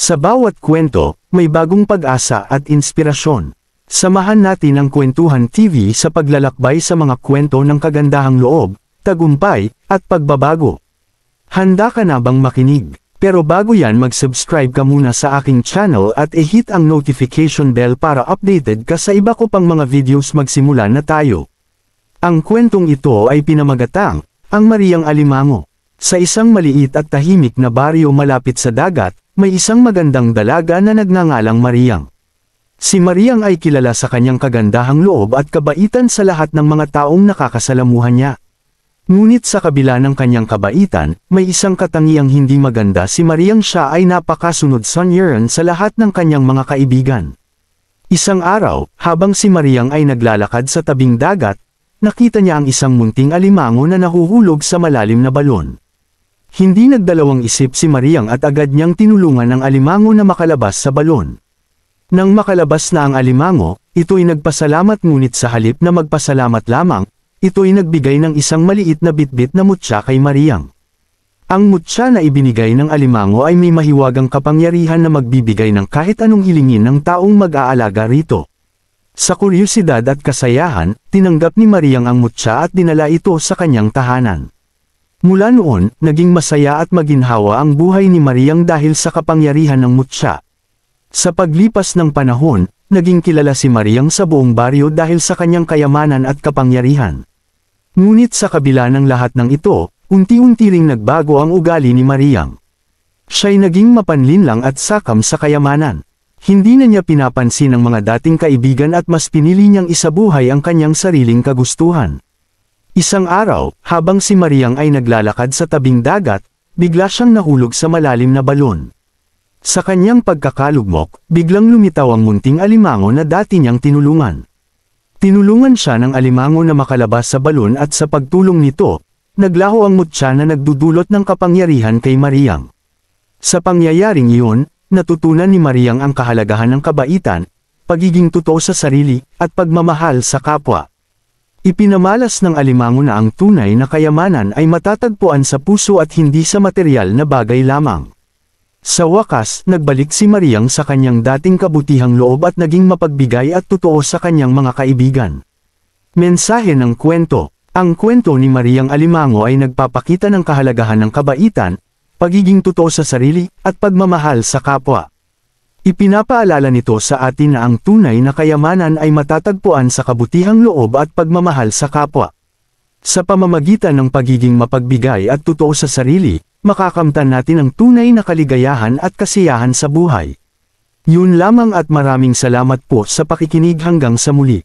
Sa bawat kwento, may bagong pag-asa at inspirasyon. Samahan natin ang Kwentuhan TV sa paglalakbay sa mga kwento ng kagandahang loob, tagumpay, at pagbabago. Handa ka na bang makinig? Pero bago yan, mag-subscribe ka muna sa aking channel at i-hit ang notification bell para updated ka sa iba ko pang mga videos. Magsimula na tayo. Ang kwentong ito ay pinamagatang, Ang Mariang Alimango. Sa isang maliit at tahimik na baryo malapit sa dagat, may isang magandang dalaga na nagngangalang Mariang. Si Mariang ay kilala sa kanyang kagandahang loob at kabaitan sa lahat ng mga taong nakakasalamuhan niya. Ngunit sa kabila ng kanyang kabaitan, may isang katangiang hindi maganda. Si Mariang siya ay napakasunod sa lahat ng kanyang mga kaibigan. Isang araw, habang si Mariang ay naglalakad sa tabing dagat, nakita niya ang isang munting alimango na nahuhulog sa malalim na balon. Hindi nagdalawang isip si Mariang at agad niyang tinulungan ang alimango na makalabas sa balon. Nang makalabas na ang alimango, ito'y nagpasalamat, ngunit sa halip na magpasalamat lamang, ito'y nagbigay ng isang maliit na bitbit na mutya kay Mariang. Ang mutya na ibinigay ng alimango ay may mahiwagang kapangyarihan na magbibigay ng kahit anong hilingin ng taong mag-aalaga rito. Sa kuryosidad at kasayahan, tinanggap ni Mariang ang mutya at dinala ito sa kanyang tahanan. Mula noon, naging masaya at maginhawa ang buhay ni Mariang dahil sa kapangyarihan ng mutya. Sa paglipas ng panahon, naging kilala si Mariang sa buong baryo dahil sa kanyang kayamanan at kapangyarihan. Ngunit sa kabila ng lahat ng ito, unti-unti ring nagbago ang ugali ni Mariang. Siya'y naging mapanlinlang at sakam sa kayamanan. Hindi na niya pinapansin ang mga dating kaibigan at mas pinili niyang isabuhay ang kanyang sariling kagustuhan. Isang araw, habang si Mariang ay naglalakad sa tabing dagat, bigla siyang nahulog sa malalim na balon. Sa kanyang pagkakalugmok, biglang lumitaw ang munting alimango na dati niyang tinulungan. Tinulungan siya ng alimango na makalabas sa balon at sa pagtulong nito, naglaho ang mutya na nagdudulot ng kapangyarihan kay Mariang. Sa pangyayaring iyon, natutunan ni Mariang ang kahalagahan ng kabaitan, pagiging totoo sa sarili, at pagmamahal sa kapwa. Ipinamalas ng alimango na ang tunay na kayamanan ay matatagpuan sa puso at hindi sa material na bagay lamang. Sa wakas, nagbalik si Mariang sa kanyang dating kabutihang loob at naging mapagbigay at totoo sa kanyang mga kaibigan. Mensahe ng kwento. Ang kwento ni Mariang Alimango ay nagpapakita ng kahalagahan ng kabaitan, pagiging totoo sa sarili, at pagmamahal sa kapwa. Ipinapaalala nito sa atin na ang tunay na kayamanan ay matatagpuan sa kabutihang loob at pagmamahal sa kapwa. Sa pamamagitan ng pagiging mapagbigay at totoo sa sarili, makakamtan natin ang tunay na kaligayahan at kasiyahan sa buhay. Yun lamang at maraming salamat po sa pakikinig hanggang sa muli.